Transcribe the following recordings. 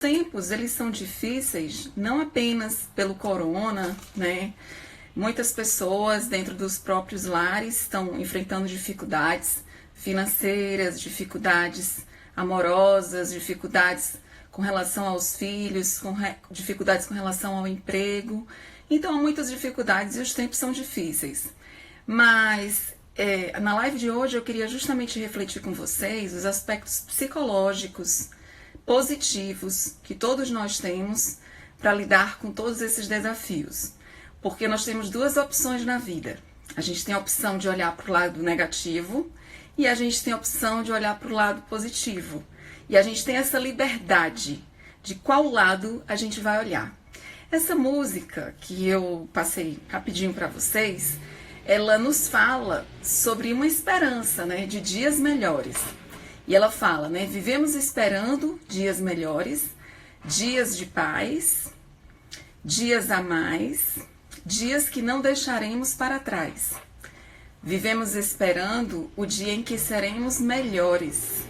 tempos, eles são difíceis não apenas pelo corona, né? Muitas pessoas dentro dos próprios lares estão enfrentando dificuldades financeiras, dificuldades amorosas, dificuldades com relação aos filhos, dificuldades com relação ao emprego. Então, há muitas dificuldades e os tempos são difíceis. Mas na live de hoje eu queria justamente refletir com vocês os aspectos psicológicos positivos que todos nós temos para lidar com todos esses desafios. Porque nós temos duas opções na vida. A gente tem a opção de olhar para o lado negativo e a gente tem a opção de olhar para o lado positivo. E a gente tem essa liberdade de qual lado a gente vai olhar. Essa música que eu passei rapidinho para vocês, ela nos fala sobre uma esperança, né, de dias melhores. E ela fala, né, vivemos esperando dias melhores, dias de paz, dias a mais, dias que não deixaremos para trás. Vivemos esperando o dia em que seremos melhores.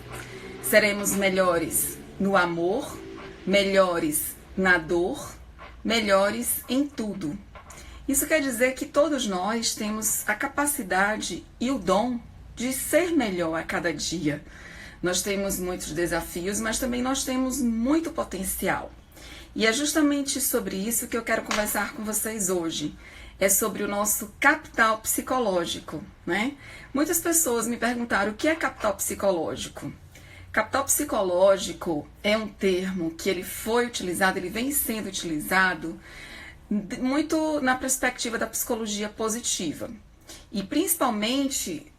Seremos melhores no amor, melhores na dor, melhores em tudo. Isso quer dizer que todos nós temos a capacidade e o dom de ser melhor a cada dia. Nós temos muitos desafios, mas também nós temos muito potencial. E é justamente sobre isso que eu quero conversar com vocês hoje. É sobre o nosso capital psicológico, né? Muitas pessoas me perguntaram o que é capital psicológico. Capital psicológico é um termo que ele vem sendo utilizado muito na perspectiva da psicologia positiva. E principalmente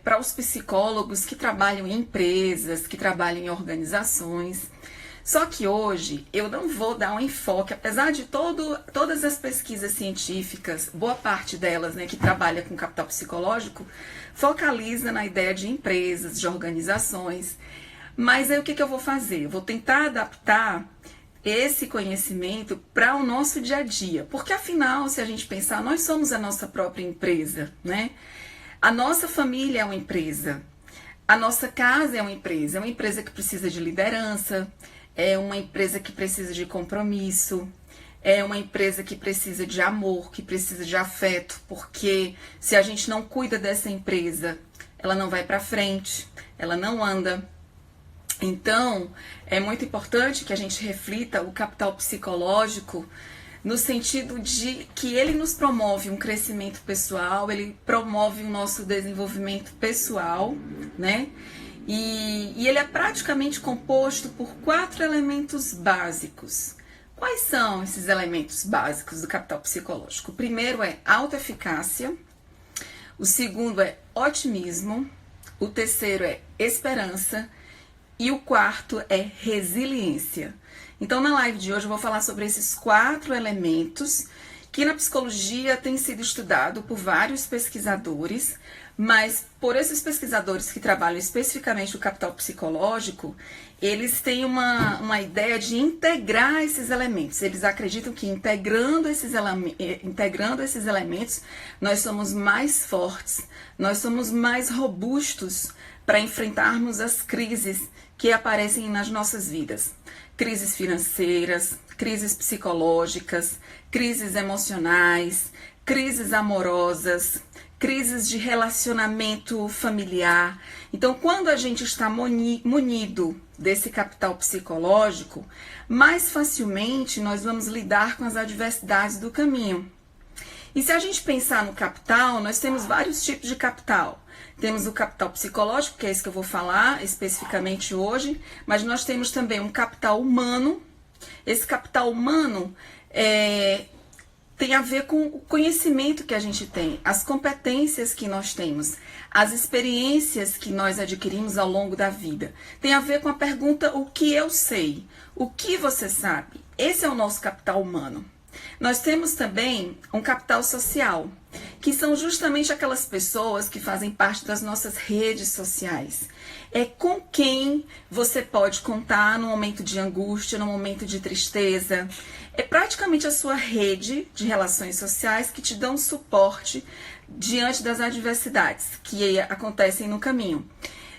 para os psicólogos que trabalham em empresas, que trabalham em organizações. Só que hoje eu não vou dar um enfoque, apesar de todas as pesquisas científicas, boa parte delas, né, que trabalha com capital psicológico, focaliza na ideia de empresas, de organizações. Mas aí o que eu vou fazer? Eu vou tentar adaptar esse conhecimento para o nosso dia a dia. Porque afinal, se a gente pensar, nós somos a nossa própria empresa, né? A nossa família é uma empresa. A nossa casa é uma empresa que precisa de liderança, é uma empresa que precisa de compromisso, é uma empresa que precisa de amor, que precisa de afeto, porque se a gente não cuida dessa empresa, ela não vai para frente, ela não anda. Então, é muito importante que a gente reflita o capital psicológico no sentido de que ele nos promove um crescimento pessoal, ele promove o nosso desenvolvimento pessoal, né? E ele é praticamente composto por 4 elementos básicos. Quais são esses elementos básicos do capital psicológico? O primeiro é autoeficácia, o segundo é otimismo, o terceiro é esperança e o quarto é resiliência. Então, na live de hoje eu vou falar sobre esses 4 elementos que na psicologia tem sido estudado por vários pesquisadores, mas por esses pesquisadores que trabalham especificamente o capital psicológico, eles têm uma ideia de integrar esses elementos. Eles acreditam que integrando esses elementos, nós somos mais fortes, nós somos mais robustos para enfrentarmos as crises que aparecem nas nossas vidas. Crises financeiras, crises psicológicas, crises emocionais, crises amorosas, crises de relacionamento familiar. Então, quando a gente está munido desse capital psicológico, mais facilmente nós vamos lidar com as adversidades do caminho. E se a gente pensar no capital, nós temos vários tipos de capital. Temos o capital psicológico, que é esse que eu vou falar especificamente hoje, mas nós temos também um capital humano. Esse capital humano tem a ver com o conhecimento que a gente tem, as competências que nós temos, as experiências que nós adquirimos ao longo da vida. Tem a ver com a pergunta, o que eu sei? O que você sabe? Esse é o nosso capital humano. Nós temos também um capital social, que são justamente aquelas pessoas que fazem parte das nossas redes sociais. É com quem você pode contar no momento de angústia, no momento de tristeza. É praticamente a sua rede de relações sociais que te dão suporte diante das adversidades que acontecem no caminho.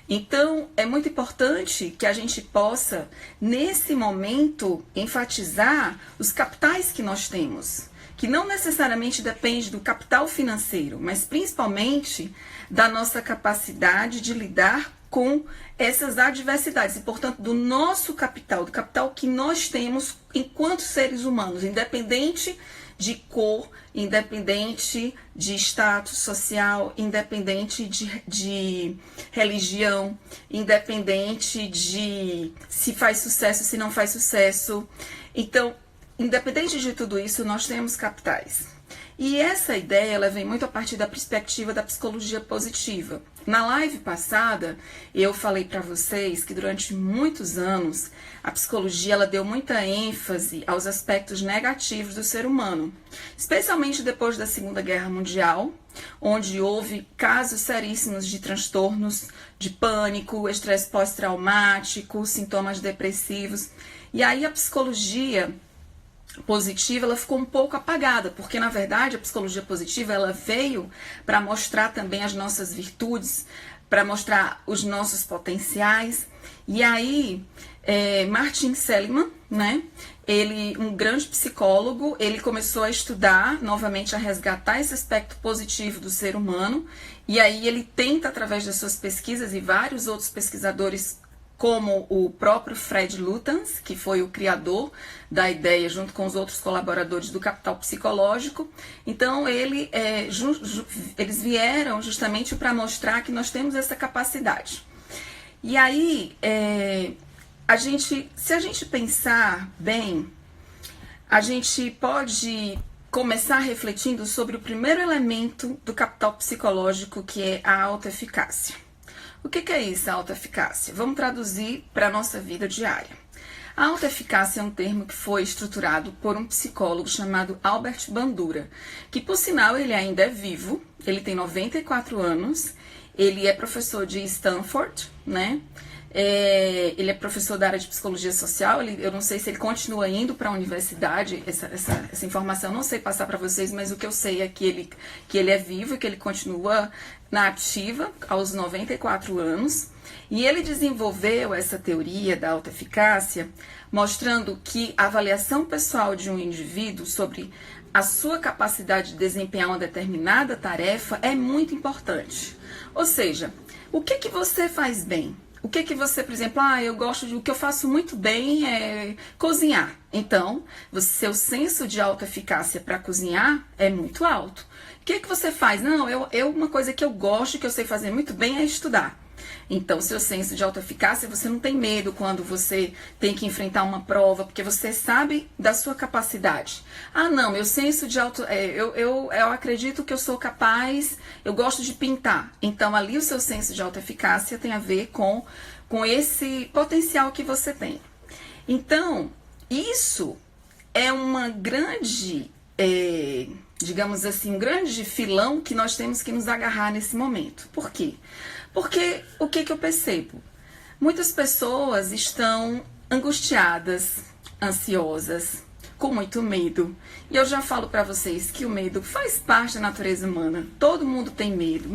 Então, é muito importante que a gente possa, nesse momento, enfatizar os capitais que nós temos, que não necessariamente depende do capital financeiro, mas principalmente da nossa capacidade de lidar com essas adversidades e, portanto, do nosso capital, do capital que nós temos enquanto seres humanos, independente de cor, independente de status social, independente de religião, independente de se faz sucesso, se não faz sucesso. Então, independente de tudo isso, nós temos capitais. E essa ideia, ela vem muito a partir da perspectiva da psicologia positiva. Na live passada, eu falei para vocês que durante muitos anos a psicologia ela deu muita ênfase aos aspectos negativos do ser humano, especialmente depois da Segunda Guerra Mundial, onde houve casos seríssimos de transtornos de pânico, estresse pós-traumático, sintomas depressivos. E aí a psicologia positiva, ela ficou um pouco apagada, porque na verdade a psicologia positiva ela veio para mostrar também as nossas virtudes, para mostrar os nossos potenciais. E aí Martin Seligman, né, ele, um grande psicólogo, ele começou a estudar novamente, a resgatar esse aspecto positivo do ser humano, e aí ele tenta, através das suas pesquisas, e vários outros pesquisadores como o próprio Fred Luthans, que foi o criador da ideia, junto com os outros colaboradores do Capital Psicológico. Então, eles vieram justamente para mostrar que nós temos essa capacidade. E aí, se a gente pensar bem, a gente pode começar refletindo sobre o primeiro elemento do capital psicológico, que é a autoeficácia. O que é isso, a autoeficácia? Vamos traduzir para a nossa vida diária. A autoeficácia é um termo que foi estruturado por um psicólogo chamado Albert Bandura, que, por sinal, ele ainda é vivo, ele tem 94 anos, ele é professor de Stanford, né? Ele é professor da área de psicologia social, eu não sei se ele continua indo para a universidade, essa informação eu não sei passar para vocês, mas o que eu sei é que ele é vivo e que ele continua na ativa aos 94 anos. E ele desenvolveu essa teoria da autoeficácia, mostrando que a avaliação pessoal de um indivíduo sobre a sua capacidade de desempenhar uma determinada tarefa é muito importante. Ou seja, o que você faz bem? O que você, por exemplo, o que eu faço muito bem é cozinhar. Então, seu senso de autoeficácia para cozinhar é muito alto. O que você faz? Não, uma coisa que eu gosto, que eu sei fazer muito bem é estudar. Então, seu senso de autoeficácia, você não tem medo quando você tem que enfrentar uma prova, porque você sabe da sua capacidade. Ah, não, meu senso de eu acredito que eu sou capaz, eu gosto de pintar. Então, ali o seu senso de autoeficácia tem a ver com esse potencial que você tem. Então, isso é uma grande, digamos assim, um grande filão que nós temos que nos agarrar nesse momento. Por quê? Porque o que eu percebo? Muitas pessoas estão angustiadas, ansiosas, com muito medo. E eu já falo para vocês que o medo faz parte da natureza humana. Todo mundo tem medo.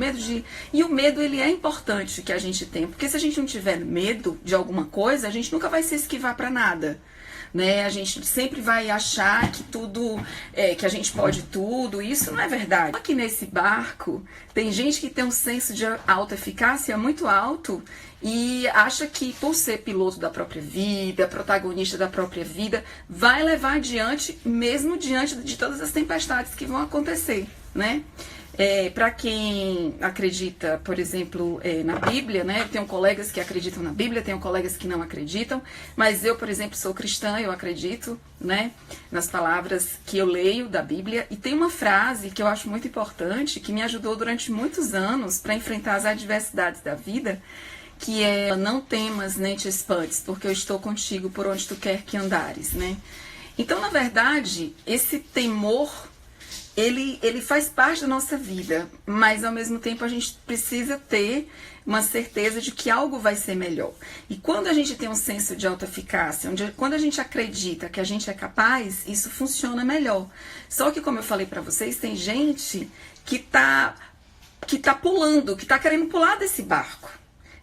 E o medo, ele é importante que a gente tenha. Porque se a gente não tiver medo de alguma coisa, a gente nunca vai se esquivar para nada. Né? A gente sempre vai achar que tudo, que a gente pode tudo. Isso não é verdade. Aqui nesse barco tem gente que tem um senso de autoeficácia muito alto e acha que por ser piloto da própria vida, protagonista da própria vida, vai levar adiante, mesmo diante de todas as tempestades que vão acontecer, né? Para quem acredita, por exemplo, na Bíblia, né? Eu tenho colegas que acreditam na Bíblia, tenho colegas que não acreditam, mas eu, por exemplo, sou cristã, eu acredito, né, nas palavras que eu leio da Bíblia. E tem uma frase que eu acho muito importante, que me ajudou durante muitos anos para enfrentar as adversidades da vida, que é: não temas nem te espantes, porque eu estou contigo por onde tu quer que andares, né? Então, na verdade, esse temor, ele faz parte da nossa vida, mas ao mesmo tempo a gente precisa ter uma certeza de que algo vai ser melhor. E quando a gente tem um senso de autoeficácia, quando a gente acredita que a gente é capaz, isso funciona melhor. Só que, como eu falei para vocês, tem gente que tá pulando, que tá querendo pular desse barco.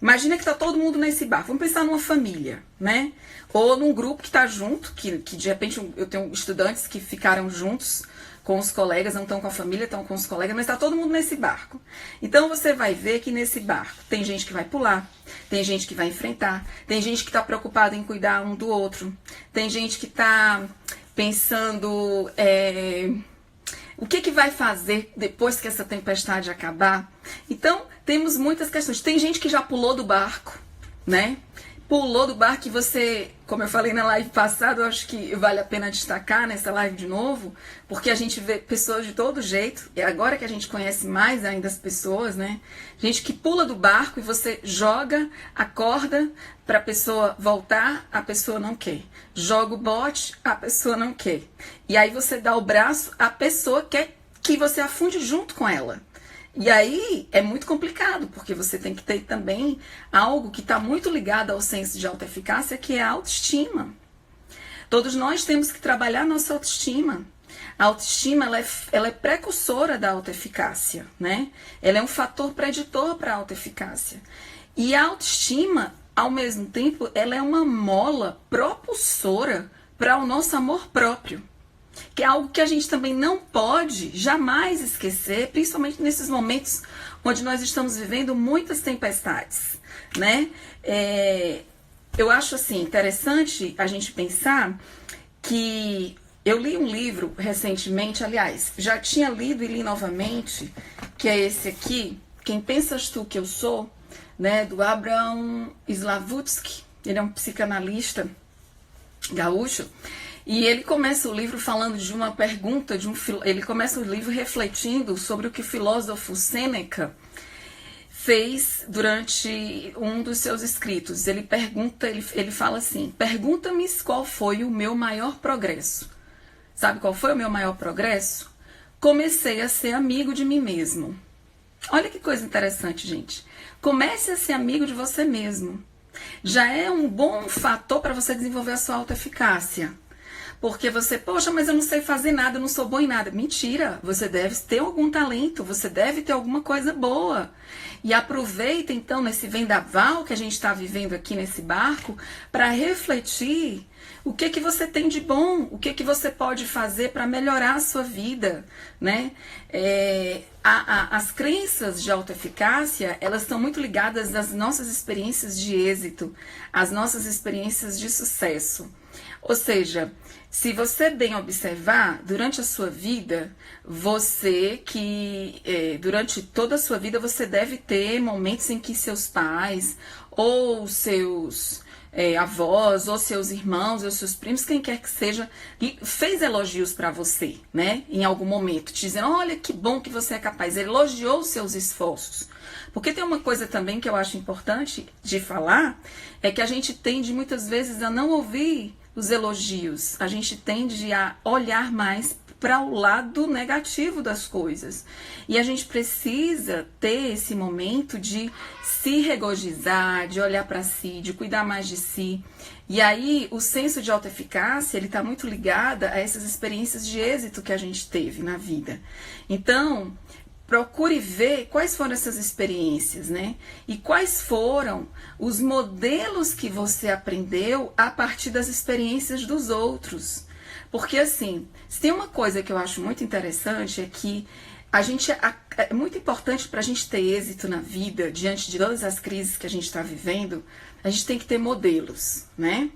Imagina que está todo mundo nesse barco. Vamos pensar numa família, né? Ou num grupo que está junto, que de repente eu tenho estudantes que ficaram juntos com os colegas, não estão com a família, estão com os colegas, mas está todo mundo nesse barco. Então você vai ver que nesse barco tem gente que vai pular, tem gente que vai enfrentar, tem gente que está preocupada em cuidar um do outro, tem gente que está pensando o que vai fazer depois que essa tempestade acabar. Então temos muitas questões. Tem gente que já pulou do barco, né? Pulou do barco e você, como eu falei na live passada, eu acho que vale a pena destacar nessa live de novo, porque a gente vê pessoas de todo jeito, e agora que a gente conhece mais ainda as pessoas, né? Gente que pula do barco e você joga a corda para a pessoa voltar, a pessoa não quer. Joga o bote, a pessoa não quer. E aí você dá o braço, a pessoa quer que você afunde junto com ela. E aí é muito complicado, porque você tem que ter também algo que está muito ligado ao senso de autoeficácia, que é a autoestima. Todos nós temos que trabalhar nossa autoestima. A autoestima ela é precursora da autoeficácia, né? Ela é um fator preditor para a autoeficácia. E a autoestima, ao mesmo tempo, ela é uma mola propulsora para o nosso amor próprio. Que é algo que a gente também não pode jamais esquecer, principalmente nesses momentos onde nós estamos vivendo muitas tempestades, né? Eu acho assim interessante a gente pensar que eu li um livro recentemente, aliás, já tinha lido e li novamente, que é esse aqui, Quem Pensas Tu Que Eu Sou, né? Do Abraham Slavutsky. Ele é um psicanalista gaúcho. E ele começa o livro falando de uma pergunta, ele começa o livro refletindo sobre o que o filósofo Sêneca fez durante um dos seus escritos. Ele fala assim: pergunta-me qual foi o meu maior progresso. Sabe qual foi o meu maior progresso? Comecei a ser amigo de mim mesmo. Olha que coisa interessante, gente. Comece a ser amigo de você mesmo. Já é um bom fator para você desenvolver a sua autoeficácia. Porque você, poxa, mas eu não sei fazer nada, eu não sou bom em nada. Mentira, você deve ter algum talento, você deve ter alguma coisa boa. E aproveita então nesse vendaval que a gente está vivendo aqui nesse barco para refletir o que você tem de bom, o que você pode fazer para melhorar a sua vida, né? As crenças de autoeficácia, elas estão muito ligadas às nossas experiências de êxito, às nossas experiências de sucesso. Ou seja, se você bem observar, durante a sua vida, durante toda a sua vida, você deve ter momentos em que seus pais, ou seus avós, ou seus irmãos, ou seus primos, quem quer que seja, fez elogios para você, né? Em algum momento, te dizendo, olha que bom que você é capaz, elogiou os seus esforços. Porque tem uma coisa também que eu acho importante de falar, é que a gente tende muitas vezes a não ouvir os elogios, a gente tende a olhar mais para o lado negativo das coisas. E a gente precisa ter esse momento de se regozijar, de olhar para si, de cuidar mais de si. E aí o senso de autoeficácia, ele está muito ligado a essas experiências de êxito que a gente teve na vida. Então, procure ver quais foram essas experiências, né? E quais foram os modelos que você aprendeu a partir das experiências dos outros. Porque assim, se tem uma coisa que eu acho muito interessante é que é muito importante para a gente ter êxito na vida, diante de todas as crises que a gente está vivendo, a gente tem que ter modelos, né?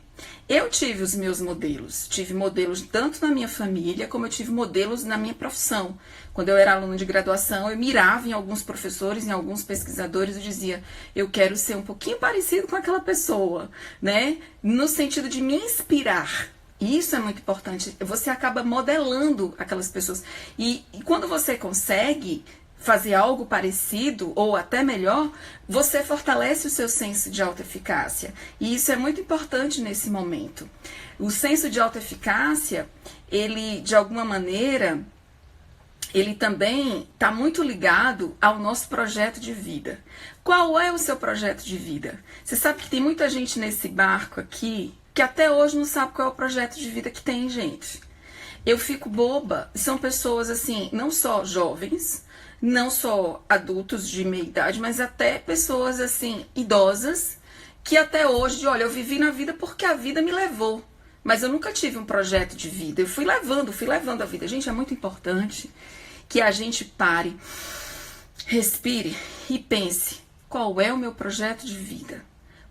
Eu tive os meus modelos, tive modelos tanto na minha família, como eu tive modelos na minha profissão. Quando eu era aluna de graduação, eu mirava em alguns professores, em alguns pesquisadores e dizia, eu quero ser um pouquinho parecido com aquela pessoa, né? No sentido de me inspirar. E isso é muito importante, você acaba modelando aquelas pessoas. E quando você consegue fazer algo parecido ou até melhor, você fortalece o seu senso de autoeficácia. E isso é muito importante nesse momento. O senso de autoeficácia, ele, de alguma maneira, ele também está muito ligado ao nosso projeto de vida. Qual é o seu projeto de vida? Você sabe que tem muita gente nesse barco aqui que até hoje não sabe qual é o projeto de vida que tem, gente. Eu fico boba. São pessoas, assim, não só jovens, não só adultos de meia idade, mas até pessoas assim, idosas, que até hoje, olha, eu vivi na vida porque a vida me levou, mas eu nunca tive um projeto de vida, eu fui levando a vida. Gente, é muito importante que a gente pare, respire e pense, qual é o meu projeto de vida?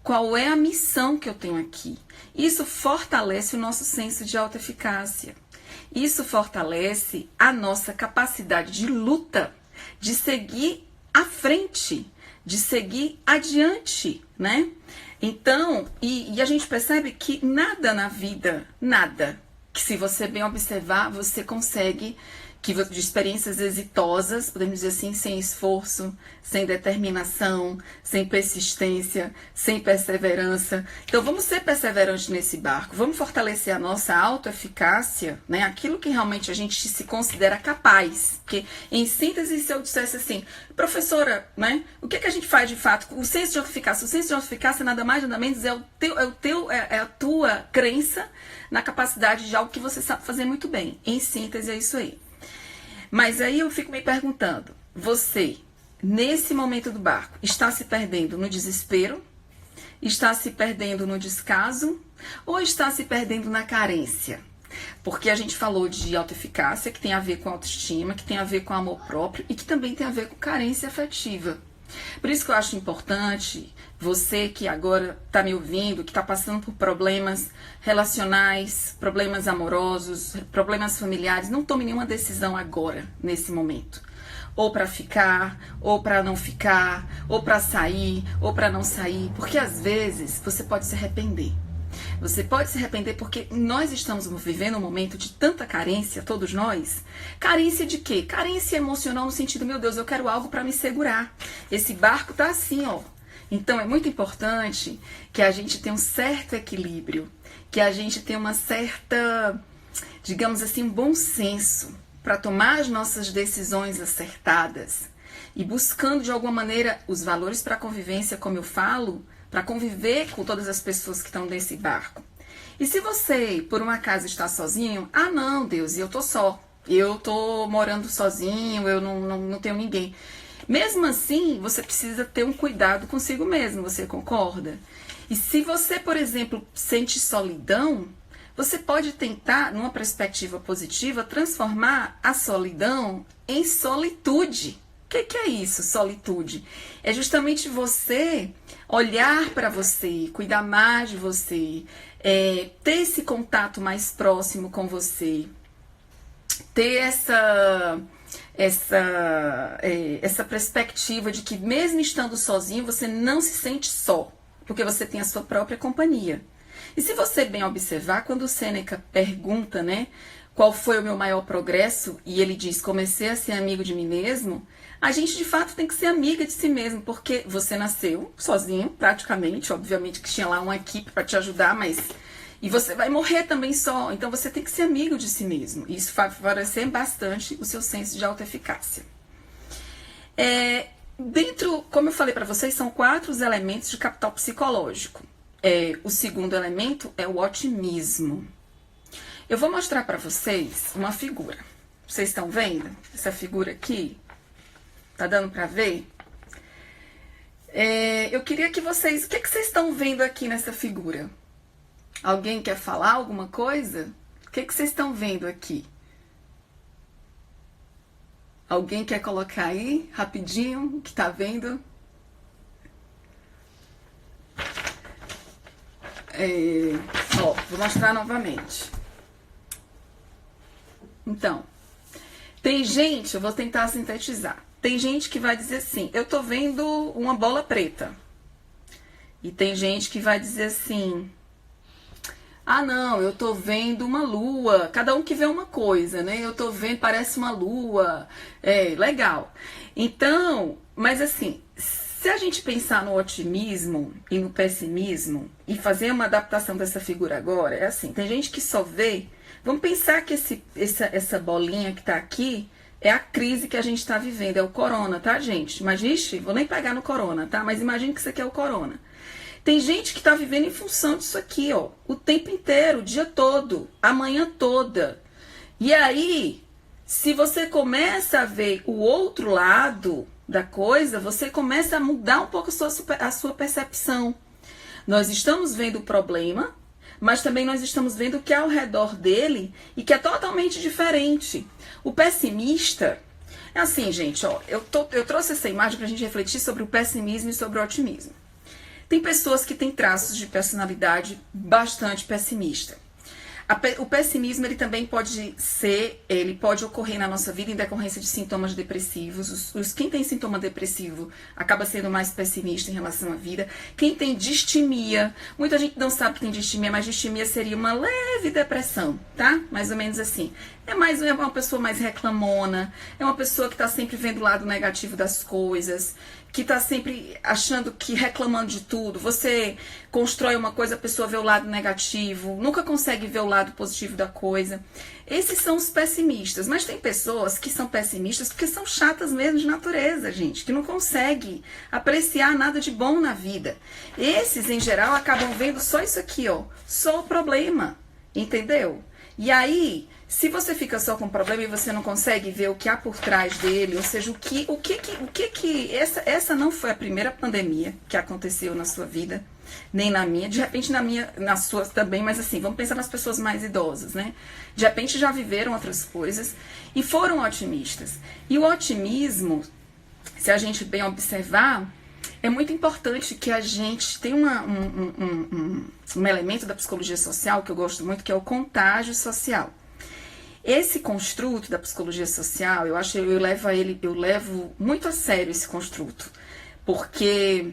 Qual é a missão que eu tenho aqui? Isso fortalece o nosso senso de autoeficácia. Isso fortalece a nossa capacidade de luta, de seguir à frente, de seguir adiante, né? Então, e a gente percebe que nada na vida, nada, que se você bem observar, você consegue, de experiências exitosas, podemos dizer assim, sem esforço, sem determinação, sem persistência, sem perseverança. Então vamos ser perseverantes nesse barco, vamos fortalecer a nossa autoeficácia, né? Aquilo que realmente a gente se considera capaz. Porque, em síntese, se eu dissesse assim, professora, né? O que é que a gente faz de fato? O senso de autoeficácia. O senso de autoeficácia nada mais, nada menos é a tua crença na capacidade de algo que você sabe fazer muito bem. Em síntese, é isso aí. Mas aí eu fico me perguntando, você, nesse momento do barco, está se perdendo no desespero? Está se perdendo no descaso? Ou está se perdendo na carência? Porque a gente falou de autoeficácia, que tem a ver com autoestima, que tem a ver com amor próprio e que também tem a ver com carência afetiva. Por isso que eu acho importante, você que agora está me ouvindo, que está passando por problemas relacionais, problemas amorosos, problemas familiares, não tome nenhuma decisão agora, nesse momento. Ou para ficar, ou para não ficar, ou para sair, ou para não sair, porque às vezes você pode se arrepender. Você pode se arrepender porque nós estamos vivendo um momento de tanta carência, todos nós. Carência de quê? Carência emocional no sentido, meu Deus, eu quero algo para me segurar. Esse barco tá assim, ó. Então é muito importante que a gente tenha um certo equilíbrio, que a gente tenha uma certa, digamos assim, um bom senso para tomar as nossas decisões acertadas e buscando de alguma maneira os valores para a convivência, como eu falo, para conviver com todas as pessoas que estão nesse barco. E se você, por um acaso, está sozinho, ah não, Deus, eu tô só, eu tô morando sozinho, eu não tenho ninguém. Mesmo assim, você precisa ter um cuidado consigo mesmo, você concorda? E se você, por exemplo, sente solidão, você pode tentar, numa perspectiva positiva, transformar a solidão em solitude. O que é isso, solitude? É justamente você olhar para você, cuidar mais de você, ter esse contato mais próximo com você, ter essa perspectiva de que mesmo estando sozinho, você não se sente só, porque você tem a sua própria companhia. E se você bem observar, quando o Sêneca pergunta, né, qual foi o meu maior progresso, e ele diz, comecei a ser amigo de mim mesmo, a gente de fato tem que ser amiga de si mesmo, porque você nasceu sozinho, praticamente, obviamente que tinha lá uma equipe para te ajudar, mas... E você vai morrer também só, então você tem que ser amigo de si mesmo. Isso vai favorecer bastante o seu senso de autoeficácia. Dentro, como eu falei para vocês, são 4 os elementos de capital psicológico. O segundo elemento é o otimismo. Eu vou mostrar para vocês uma figura. Vocês estão vendo essa figura aqui? Tá dando para ver? Eu queria que vocês... O que vocês estão vendo aqui nessa figura? Alguém quer falar alguma coisa? O que vocês estão vendo aqui? Alguém quer colocar aí, rapidinho, o que tá vendo? Vou mostrar novamente. Então, tem gente, eu vou tentar sintetizar. Tem gente que vai dizer assim, eu tô vendo uma bola preta. E tem gente que vai dizer assim, ah não, eu tô vendo uma lua. Cada um que vê uma coisa, né? Eu tô vendo, parece uma lua. Legal. Então, mas assim, se a gente pensar no otimismo e no pessimismo e fazer uma adaptação dessa figura agora, é assim, tem gente que só vê... Vamos pensar que essa bolinha que tá aqui é a crise que a gente está vivendo, é o corona, tá, gente? Imagine, vou nem pegar no corona, tá? Mas imagine que isso aqui é o corona. Tem gente que está vivendo em função disso aqui, ó, o tempo inteiro, o dia todo, a manhã toda. E aí, se você começa a ver o outro lado da coisa, você começa a mudar um pouco a sua percepção. Nós estamos vendo o problema, mas também nós estamos vendo o que é ao redor dele e que é totalmente diferente. O pessimista é assim, gente, ó, eu trouxe essa imagem para a gente refletir sobre o pessimismo e sobre o otimismo. Tem pessoas que têm traços de personalidade bastante pessimista. O pessimismo ele também pode ocorrer na nossa vida em decorrência de sintomas depressivos. Quem tem sintoma depressivo acaba sendo mais pessimista em relação à vida. Quem tem distimia, muita gente não sabe que tem distimia, mas distimia seria uma leve depressão, tá? Mais ou menos assim. É uma pessoa mais reclamona, é uma pessoa que está sempre vendo o lado negativo das coisas, que está sempre achando que reclamando de tudo. Você constrói uma coisa, a pessoa vê o lado negativo, nunca consegue ver o lado positivo da coisa. Esses são os pessimistas. Mas tem pessoas que são pessimistas porque são chatas mesmo de natureza, gente, que não conseguem apreciar nada de bom na vida. Esses, em geral, acabam vendo só isso aqui, ó, só o problema, entendeu? E aí, se você fica só com o problema e você não consegue ver o que há por trás dele, ou seja, essa não foi a primeira pandemia que aconteceu na sua vida, nem na minha, de repente na sua também, mas assim, vamos pensar nas pessoas mais idosas, né? De repente já viveram outras coisas e foram otimistas. E o otimismo, se a gente bem observar, é muito importante que a gente tem um elemento da psicologia social que eu gosto muito, que é o contágio social. Esse construto da psicologia social, eu levo muito a sério esse construto, porque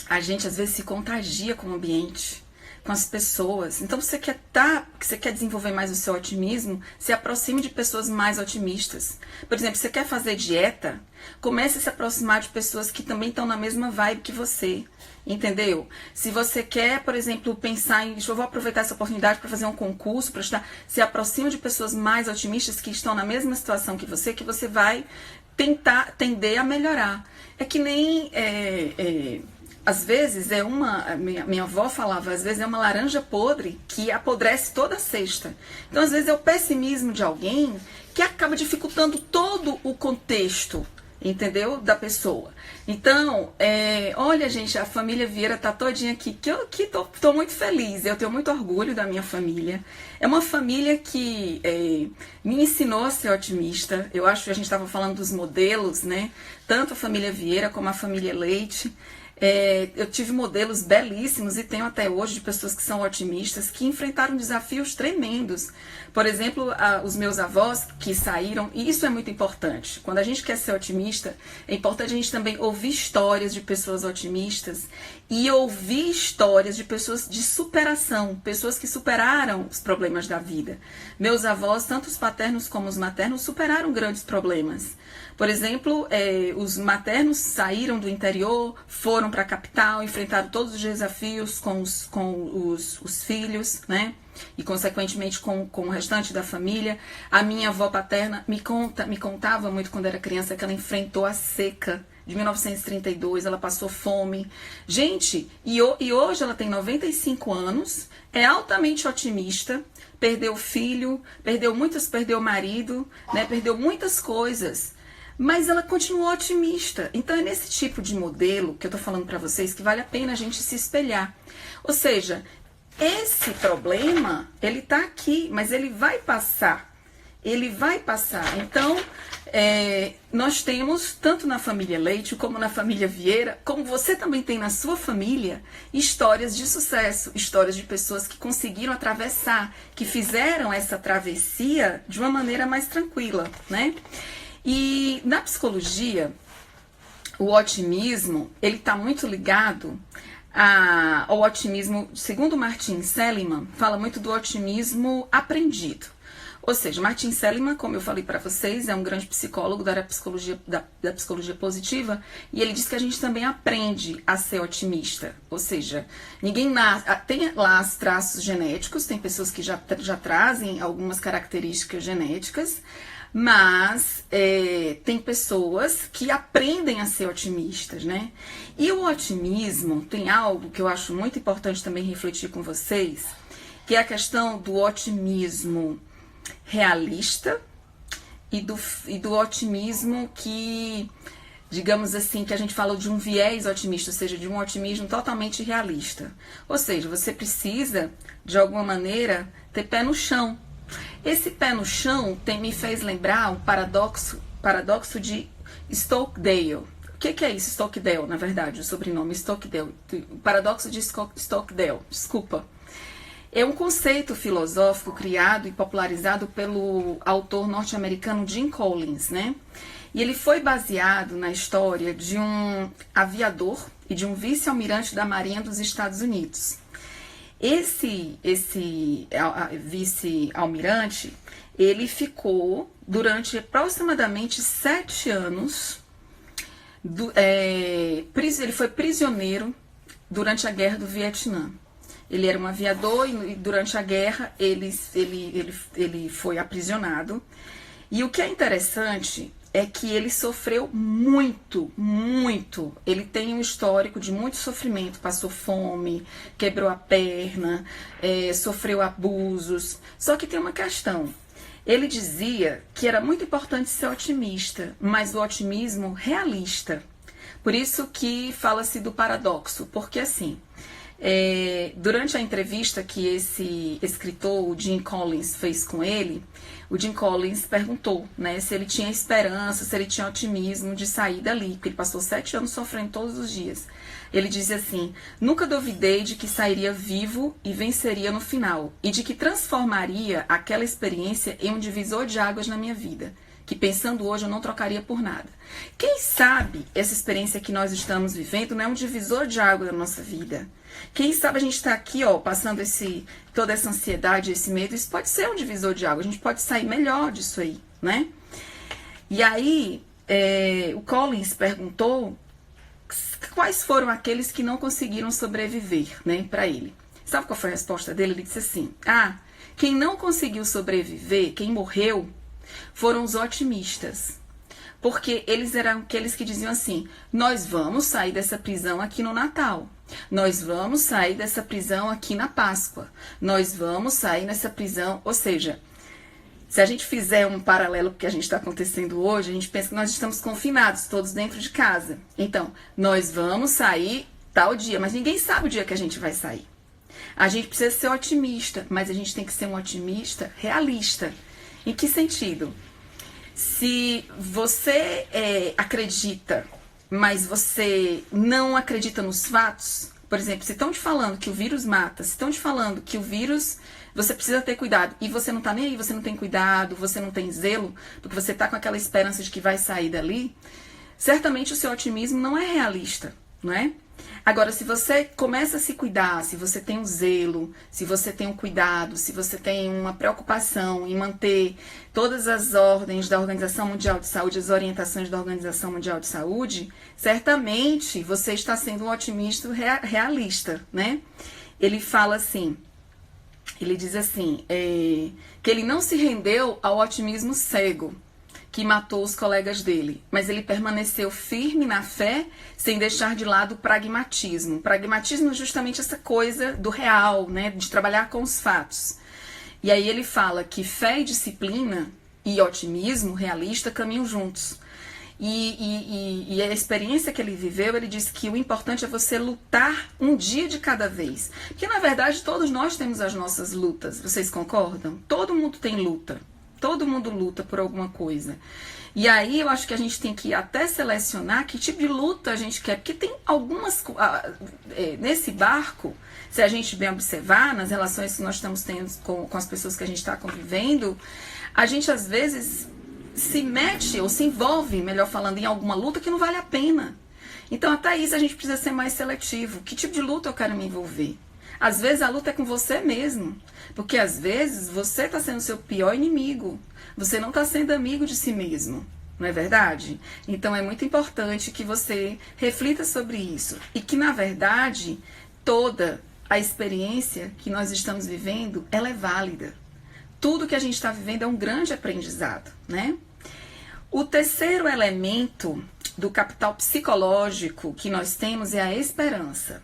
a gente às vezes se contagia com o ambiente, com as pessoas. Então você quer desenvolver mais o seu otimismo, se aproxime de pessoas mais otimistas. Por exemplo, você quer fazer dieta, comece a se aproximar de pessoas que também estão na mesma vibe que você. Entendeu? Se você quer, por exemplo, pensar em, eu vou aproveitar essa oportunidade para fazer um concurso, para estudar, se aproxima de pessoas mais otimistas que estão na mesma situação que você vai tender a melhorar. É que nem, às vezes, minha avó falava, às vezes é uma laranja podre que apodrece toda sexta. Então, às vezes, é o pessimismo de alguém que acaba dificultando todo o contexto, entendeu? Da pessoa. Então, olha, gente, a família Vieira tá todinha aqui, que eu tô muito feliz, eu tenho muito orgulho da minha família. É uma família que me ensinou a ser otimista. Eu acho que a gente estava falando dos modelos, né? Tanto a família Vieira como a família Leite. Eu tive modelos belíssimos e tenho até hoje de pessoas que são otimistas, que enfrentaram desafios tremendos. Por exemplo, os meus avós que saíram, e isso é muito importante. Quando a gente quer ser otimista, é importante a gente também ouvir histórias de pessoas otimistas e ouvir histórias de pessoas de superação, pessoas que superaram os problemas da vida. Meus avós, tanto os paternos como os maternos, superaram grandes problemas. Por exemplo, os maternos saíram do interior, foram para a capital, enfrentaram todos os desafios com os filhos, né? E consequentemente com o restante da família. A minha avó paterna me contava muito quando era criança que ela enfrentou a seca de 1932, ela passou fome. Gente, e hoje ela tem 95 anos, é altamente otimista, perdeu filho, perdeu o marido, né? Perdeu muitas coisas. Mas ela continuou otimista. Então é nesse tipo de modelo que eu tô falando para vocês que vale a pena a gente se espelhar. Ou seja, esse problema, ele tá aqui, mas ele vai passar. Ele vai passar. Então, nós temos, tanto na família Leite como na família Vieira, como você também tem na sua família, histórias de sucesso, histórias de pessoas que conseguiram atravessar, que fizeram essa travessia de uma maneira mais tranquila, né? E na psicologia, o otimismo, ele está muito ligado ao otimismo, segundo Martin Seligman, fala muito do otimismo aprendido. Ou seja, Martin Seligman, como eu falei para vocês, é um grande psicólogo da psicologia positiva, e ele diz que a gente também aprende a ser otimista. Ou seja, ninguém nasce, tem lá os traços genéticos, tem pessoas que já trazem algumas características genéticas, mas tem pessoas que aprendem a ser otimistas, né? E o otimismo tem algo que eu acho muito importante também refletir com vocês, que é a questão do otimismo realista e do otimismo que, digamos assim, que a gente fala de um viés otimista, ou seja, de um otimismo totalmente realista. Ou seja, você precisa, de alguma maneira, ter pé no chão. Esse pé no chão me fez lembrar o paradoxo de Stockdale. O que é isso, Stockdale, na verdade, o sobrenome Stockdale? O paradoxo de Stockdale, desculpa. É um conceito filosófico criado e popularizado pelo autor norte-americano Jim Collins, né? E ele foi baseado na história de um aviador e de um vice-almirante da Marinha dos Estados Unidos. Esse vice-almirante, ele ficou durante aproximadamente 7 anos, ele foi prisioneiro durante a Guerra do Vietnã. Ele era um aviador e durante a guerra ele foi aprisionado. E o que é interessante é que ele sofreu muito, muito. Ele tem um histórico de muito sofrimento, passou fome, quebrou a perna, sofreu abusos. Só que tem uma questão. Ele dizia que era muito importante ser otimista, mas o otimismo realista. Por isso que fala-se do paradoxo, porque assim, durante a entrevista que esse escritor, o Jim Collins, fez com ele, o Jim Collins perguntou, né, se ele tinha esperança, se ele tinha otimismo de sair dali, porque ele passou 7 anos sofrendo todos os dias. Ele dizia assim: nunca duvidei de que sairia vivo e venceria no final, e de que transformaria aquela experiência em um divisor de águas na minha vida, que pensando hoje eu não trocaria por nada. Quem sabe essa experiência que nós estamos vivendo não é um divisor de água na nossa vida? Quem sabe a gente está aqui, passando toda essa ansiedade, esse medo, isso pode ser um divisor de água, a gente pode sair melhor disso aí, né? E aí, o Collins perguntou quais foram aqueles que não conseguiram sobreviver, né, para ele. Sabe qual foi a resposta dele? Ele disse assim: quem não conseguiu sobreviver, quem morreu, foram os otimistas. Porque eles eram aqueles que diziam assim: nós vamos sair dessa prisão aqui no Natal. Nós vamos sair dessa prisão aqui na Páscoa. Nós vamos sair dessa prisão. Ou seja, se a gente fizer um paralelo com o que a gente está acontecendo hoje, a gente pensa que nós estamos confinados, todos dentro de casa. Então, nós vamos sair tal dia, mas ninguém sabe o dia que a gente vai sair. A gente precisa ser otimista, mas a gente tem que ser um otimista realista. Em que sentido? Se você acredita, mas você não acredita nos fatos, por exemplo, se estão te falando que o vírus mata, se estão te falando que o vírus, você precisa ter cuidado, e você não tá nem aí, você não tem cuidado, você não tem zelo, porque você tá com aquela esperança de que vai sair dali, certamente o seu otimismo não é realista, não é? Agora, se você começa a se cuidar, se você tem um zelo, se você tem um cuidado, se você tem uma preocupação em manter todas as ordens da Organização Mundial de Saúde, as orientações da Organização Mundial de Saúde, certamente você está sendo um otimista realista, né? Ele fala assim, ele diz assim, que ele não se rendeu ao otimismo cego, que matou os colegas dele, mas ele permaneceu firme na fé, sem deixar de lado o pragmatismo. Pragmatismo é justamente essa coisa do real, né, de trabalhar com os fatos. E aí ele fala que fé e disciplina e otimismo realista caminham juntos. E a experiência que ele viveu, ele disse que o importante é você lutar um dia de cada vez. Porque, na verdade, todos nós temos as nossas lutas. Vocês concordam? Todo mundo tem luta. Todo mundo luta por alguma coisa. E aí eu acho que a gente tem que até selecionar que tipo de luta a gente quer. Porque tem algumas... nesse barco, se a gente bem observar, nas relações que nós estamos tendo com as pessoas que a gente está convivendo, a gente às vezes se mete ou se envolve, melhor falando, em alguma luta que não vale a pena. Então até isso a gente precisa ser mais seletivo. Que tipo de luta eu quero me envolver? Às vezes a luta é com você mesmo, porque às vezes você está sendo seu pior inimigo, você não está sendo amigo de si mesmo, não é verdade? Então é muito importante que você reflita sobre isso e que, na verdade, toda a experiência que nós estamos vivendo, ela é válida. Tudo que a gente está vivendo é um grande aprendizado, né? O terceiro elemento do capital psicológico que nós temos é a esperança.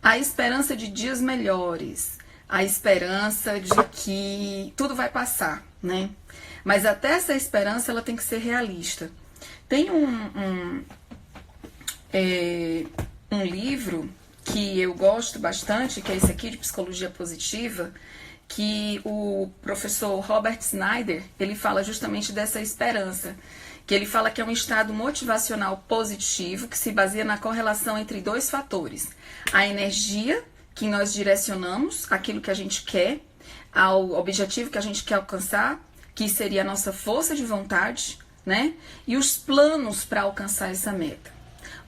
A esperança de dias melhores, a esperança de que tudo vai passar, né? Mas até essa esperança, ela tem que ser realista. Tem um livro que eu gosto bastante, que é esse aqui, de Psicologia Positiva, que o professor Robert Snyder, ele fala justamente dessa esperança, que ele fala que é um estado motivacional positivo que se baseia na correlação entre dois fatores: a energia que nós direcionamos aquilo que a gente quer, ao objetivo que a gente quer alcançar, que seria a nossa força de vontade, né? E os planos para alcançar essa meta.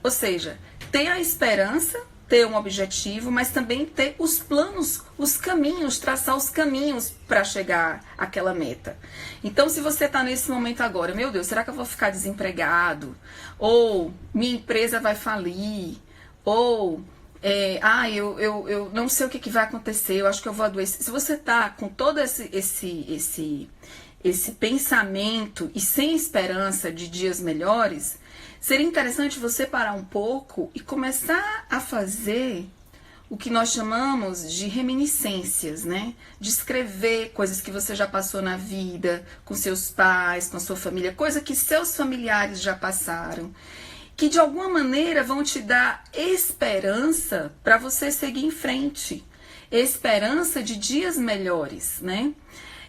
Ou seja, ter a esperança, ter um objetivo, mas também ter os planos, os caminhos, traçar os caminhos para chegar àquela meta. Então, se você está nesse momento agora, meu Deus, será que eu vou ficar desempregado? Ou minha empresa vai falir? Ou eu não sei o que vai acontecer, eu acho que eu vou adoecer. Se você está com todo esse pensamento e sem esperança de dias melhores, seria interessante você parar um pouco e começar a fazer o que nós chamamos de reminiscências, né? De escrever coisas que você já passou na vida, com seus pais, com a sua família, coisa que seus familiares já passaram, que de alguma maneira vão te dar esperança para você seguir em frente, esperança de dias melhores, né?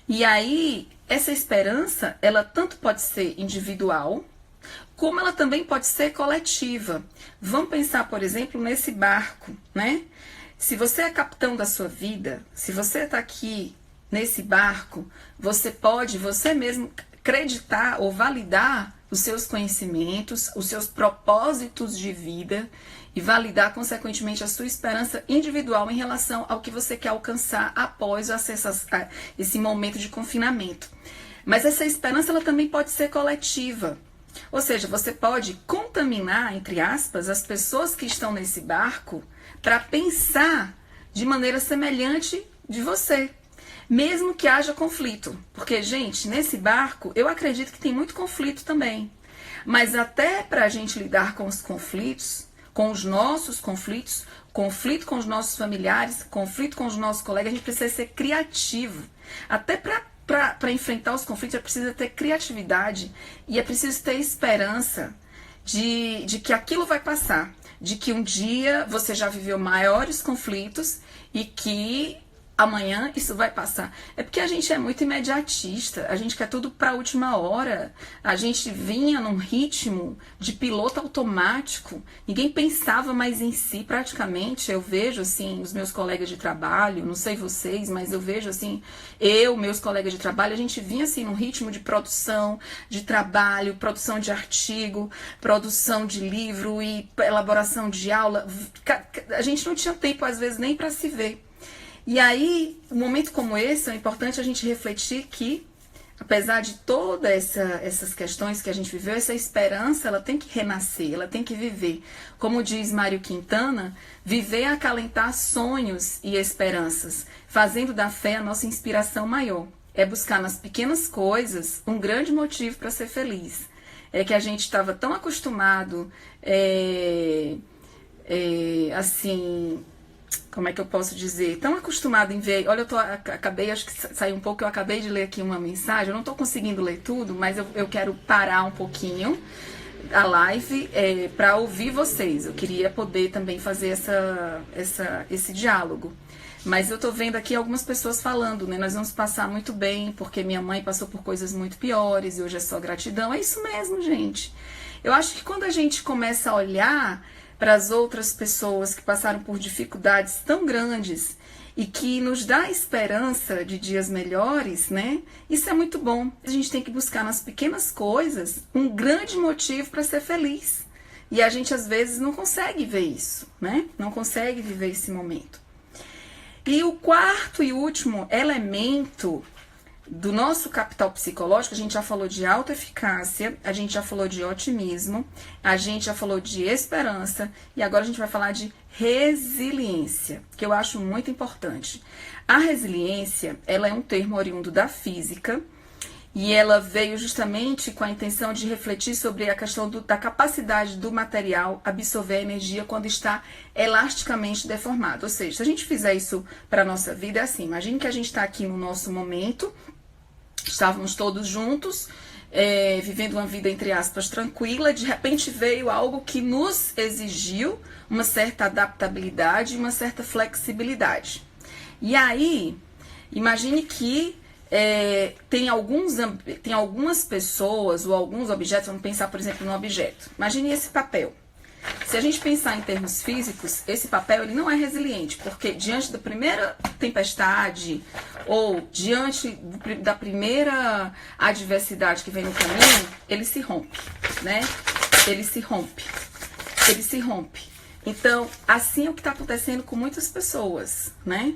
E aí, essa esperança, ela tanto pode ser individual, como ela também pode ser coletiva. Vamos pensar, por exemplo, nesse barco, né? Se você é capitão da sua vida, se você está aqui nesse barco, você pode, você mesmo, acreditar ou validar os seus conhecimentos, os seus propósitos de vida e validar, consequentemente, a sua esperança individual em relação ao que você quer alcançar após esse momento de confinamento. Mas essa esperança, ela também pode ser coletiva. Ou seja, você pode contaminar, entre aspas, as pessoas que estão nesse barco para pensar de maneira semelhante de você, mesmo que haja conflito. Porque, gente, nesse barco, eu acredito que tem muito conflito também. Mas até para a gente lidar com os conflitos, com os nossos conflitos, conflito com os nossos familiares, conflito com os nossos colegas, a gente precisa ser criativo. Até para enfrentar os conflitos é preciso ter criatividade e é preciso ter esperança de que aquilo vai passar, de que um dia você já viveu maiores conflitos e que amanhã isso vai passar. É porque a gente é muito imediatista, a gente quer tudo para a última hora, a gente vinha num ritmo de piloto automático, ninguém pensava mais em si praticamente. Eu vejo assim, os meus colegas de trabalho, não sei vocês, mas eu vejo assim, meus colegas de trabalho, a gente vinha assim num ritmo de produção, de trabalho, produção de artigo, produção de livro e elaboração de aula. A gente não tinha tempo às vezes nem para se ver. E aí, um momento como esse, é importante a gente refletir que, apesar de todas essas questões que a gente viveu, essa esperança, ela tem que renascer, ela tem que viver. Como diz Mário Quintana, viver é acalentar sonhos e esperanças, fazendo da fé a nossa inspiração maior. É buscar nas pequenas coisas um grande motivo para ser feliz. É que a gente estava tão acostumado, assim... Como é que eu posso dizer? Tão acostumado em ver... Olha, acabei, acho que saiu um pouco, eu acabei de ler aqui uma mensagem, eu não estou conseguindo ler tudo, mas eu quero parar um pouquinho a live para ouvir vocês. Eu queria poder também fazer esse diálogo. Mas eu estou vendo aqui algumas pessoas falando, né? Nós vamos passar muito bem, porque minha mãe passou por coisas muito piores e hoje é só gratidão. É isso mesmo, gente. Eu acho que quando a gente começa a olhar para as outras pessoas que passaram por dificuldades tão grandes e que nos dá esperança de dias melhores, né? Isso é muito bom. A gente tem que buscar nas pequenas coisas um grande motivo para ser feliz. E a gente às vezes não consegue ver isso, né? Não consegue viver esse momento. E o quarto e último elemento do nosso capital psicológico, a gente já falou de autoeficácia, a gente já falou de otimismo, a gente já falou de esperança e agora a gente vai falar de resiliência, que eu acho muito importante. A resiliência, ela é um termo oriundo da física E ela veio justamente com a intenção de refletir sobre a questão da capacidade do material absorver a energia quando está elasticamente deformado. Ou seja, se a gente fizer isso para a nossa vida, é assim, imagine que a gente está aqui no nosso momento, estávamos todos juntos, vivendo uma vida, entre aspas, tranquila, de repente veio algo que nos exigiu uma certa adaptabilidade, uma certa flexibilidade. E aí, imagine que tem algumas pessoas ou alguns objetos, vamos pensar, por exemplo, no objeto. Imagine esse papel. Se a gente pensar em termos físicos, esse papel ele não é resiliente, porque diante da primeira tempestade ou diante da primeira adversidade que vem no caminho, ele se rompe, né? Ele se rompe. Então, assim é o que está acontecendo com muitas pessoas, né?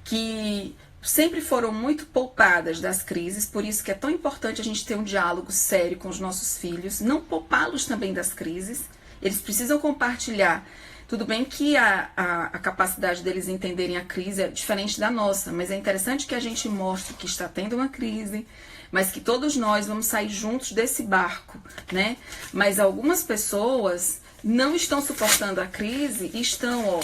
Que sempre foram muito poupadas das crises, por isso que é tão importante a gente ter um diálogo sério com os nossos filhos, não poupá-los também das crises. Eles precisam compartilhar. Tudo bem que a capacidade deles entenderem a crise é diferente da nossa, mas é interessante que a gente mostre que está tendo uma crise, mas que todos nós vamos sair juntos desse barco, né? Mas algumas pessoas não estão suportando a crise e estão,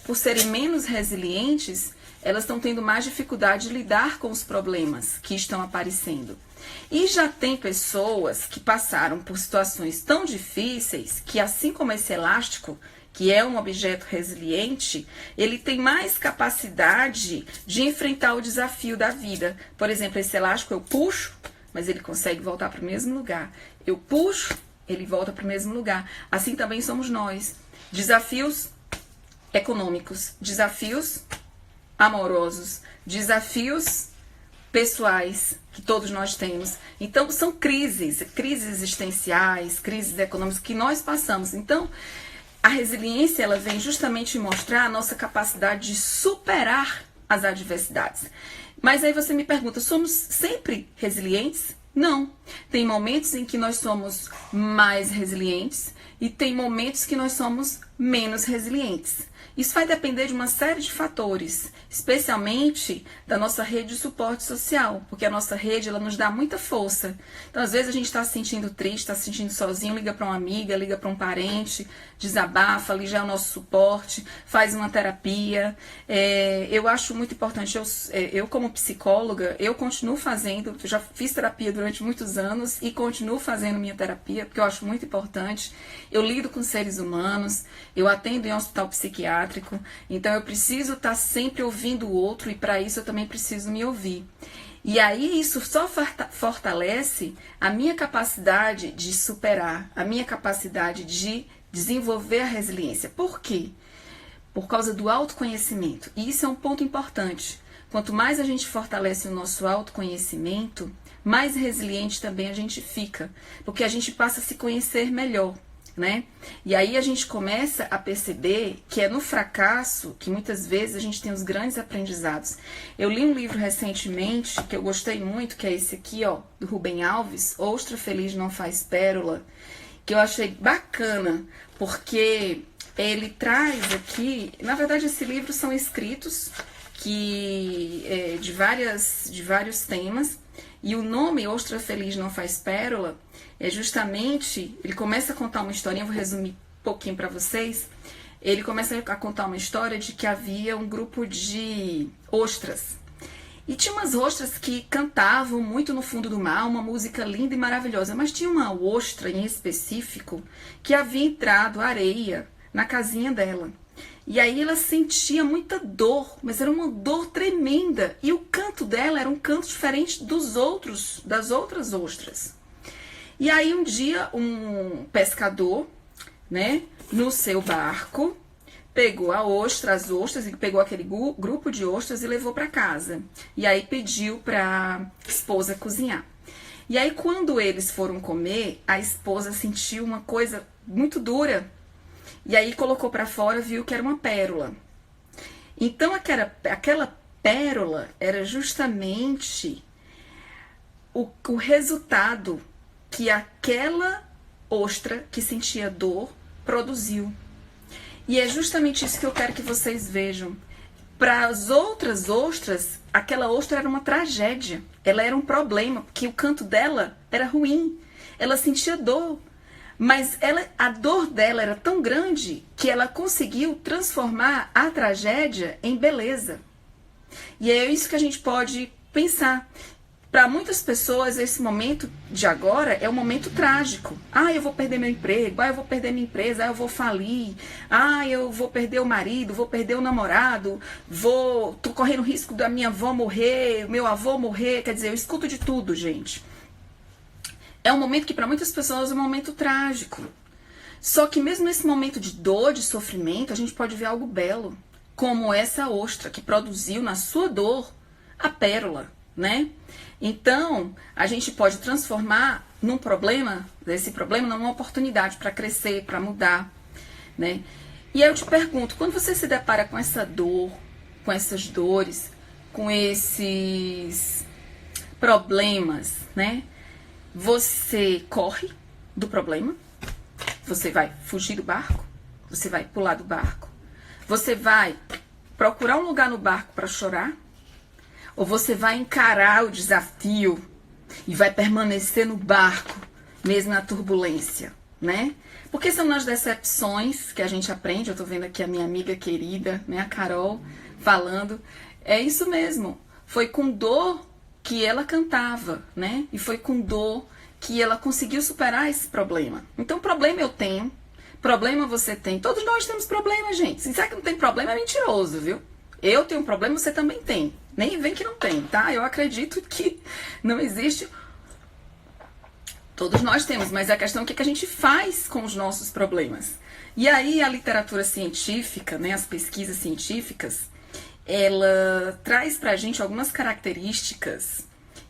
por serem menos resilientes, elas estão tendo mais dificuldade de lidar com os problemas que estão aparecendo. E já tem pessoas que passaram por situações tão difíceis que, assim como esse elástico, que é um objeto resiliente, ele tem mais capacidade de enfrentar o desafio da vida. Por exemplo, esse elástico eu puxo, mas ele consegue voltar para o mesmo lugar. Eu puxo, ele volta para o mesmo lugar. Assim também somos nós. Desafios econômicos, desafios amorosos, desafios pessoais que todos nós temos. Então, são crises existenciais, crises econômicas que nós passamos. Então, a resiliência, ela vem justamente mostrar a nossa capacidade de superar as adversidades. Mas aí você me pergunta, somos sempre resilientes? Não. Tem momentos em que nós somos mais resilientes e tem momentos que nós somos menos resilientes. Isso vai depender de uma série de fatores, especialmente da nossa rede de suporte social, porque a nossa rede ela nos dá muita força. Então, às vezes a gente está se sentindo triste, está se sentindo sozinho, liga para uma amiga, liga para um parente, desabafa, ali já é o nosso suporte, faz uma terapia. Eu acho muito importante, eu como psicóloga, eu continuo fazendo, eu já fiz terapia durante muitos anos e continuo fazendo minha terapia, porque eu acho muito importante. Eu lido com seres humanos, eu atendo em hospital psiquiátrico, então eu preciso estar sempre ouvindo o outro e para isso eu também preciso me ouvir. E aí isso só fortalece a minha capacidade de superar, a minha capacidade de desenvolver a resiliência. Por quê? Por causa do autoconhecimento. E isso é um ponto importante. Quanto mais a gente fortalece o nosso autoconhecimento, mais resiliente também a gente fica, porque a gente passa a se conhecer melhor. Né? E aí a gente começa a perceber que é no fracasso que muitas vezes a gente tem os grandes aprendizados. Eu li um livro recentemente que eu gostei muito, que é esse aqui, do Rubem Alves, Ostra Feliz Não Faz Pérola, que eu achei bacana, porque ele traz aqui, na verdade esse livro são escritos de vários temas, e o nome Ostra Feliz Não Faz Pérola é justamente, ele começa a contar uma historinha, eu vou resumir um pouquinho para vocês. Ele começa a contar uma história de que havia um grupo de ostras. E tinha umas ostras que cantavam muito no fundo do mar, uma música linda e maravilhosa. Mas tinha uma ostra em específico que havia entrado areia na casinha dela. E aí ela sentia muita dor, mas era uma dor tremenda. E o canto dela era um canto diferente das outras ostras. E aí um dia um pescador, né, no seu barco, pegou as ostras, e pegou aquele grupo de ostras e levou para casa. E aí pediu para a esposa cozinhar. E aí quando eles foram comer, a esposa sentiu uma coisa muito dura. E aí colocou para fora, viu que era uma pérola. Então aquela pérola era justamente o resultado que aquela ostra que sentia dor produziu. E é justamente isso que eu quero que vocês vejam. Para as outras ostras, aquela ostra era uma tragédia. Ela era um problema, porque o canto dela era ruim. Ela sentia dor. Mas a dor dela era tão grande que ela conseguiu transformar a tragédia em beleza. E é isso que a gente pode pensar. Para muitas pessoas, esse momento de agora é um momento trágico. Ah, eu vou perder meu emprego, ah, eu vou perder minha empresa, ah, eu vou falir, ah, eu vou perder o marido, vou perder o namorado, tô correndo risco da minha avó morrer, meu avô morrer. Quer dizer, eu escuto de tudo, gente. É um momento que para muitas pessoas é um momento trágico. Só que mesmo nesse momento de dor, de sofrimento, a gente pode ver algo belo. Como essa ostra que produziu na sua dor a pérola, né? Então, a gente pode transformar esse problema numa oportunidade para crescer, para mudar, né? E aí eu te pergunto, quando você se depara com essa dor, com essas dores, com esses problemas, né? Você corre do problema? Você vai fugir do barco? Você vai pular do barco? Você vai procurar um lugar no barco para chorar? Ou você vai encarar o desafio e vai permanecer no barco, mesmo na turbulência, né? Porque são nas decepções que a gente aprende. Eu tô vendo aqui a minha amiga querida, né, a Carol, falando. É isso mesmo. Foi com dor que ela cantava, né? E foi com dor que ela conseguiu superar esse problema. Então, problema eu tenho, problema você tem. Todos nós temos problema, gente. Se disser que não tem problema, é mentiroso, viu? Eu tenho um problema, você também tem. Nem vem que não tem, tá? Eu acredito que não existe. Todos nós temos, mas a questão é o que a gente faz com os nossos problemas. E aí a literatura científica, né, as pesquisas científicas, ela traz pra gente algumas características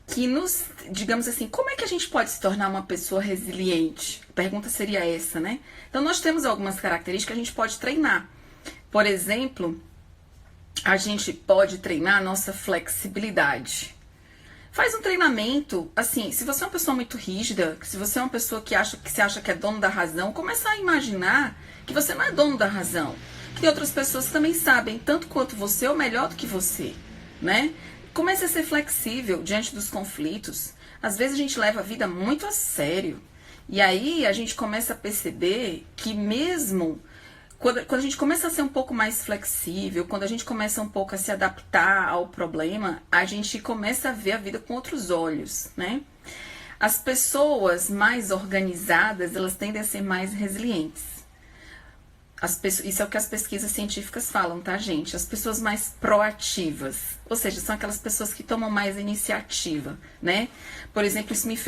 que nos, digamos assim, como é que a gente pode se tornar uma pessoa resiliente? A pergunta seria essa, né? Então nós temos algumas características que a gente pode treinar. Por exemplo, a gente pode treinar a nossa flexibilidade. Faz um treinamento, assim, se você é uma pessoa muito rígida, se você é uma pessoa que se acha que é dono da razão, começa a imaginar que você não é dono da razão. Que tem outras pessoas que também sabem tanto quanto você ou melhor do que você, né? Comece a ser flexível diante dos conflitos. Às vezes a gente leva a vida muito a sério. E aí a gente começa a perceber que mesmo quando a gente começa a ser um pouco mais flexível, quando a gente começa um pouco a se adaptar ao problema, a gente começa a ver a vida com outros olhos, né? As pessoas mais organizadas, elas tendem a ser mais resilientes. Isso é o que as pesquisas científicas falam, tá, gente? As pessoas mais proativas, ou seja, são aquelas pessoas que tomam mais iniciativa, né? Por exemplo, isso me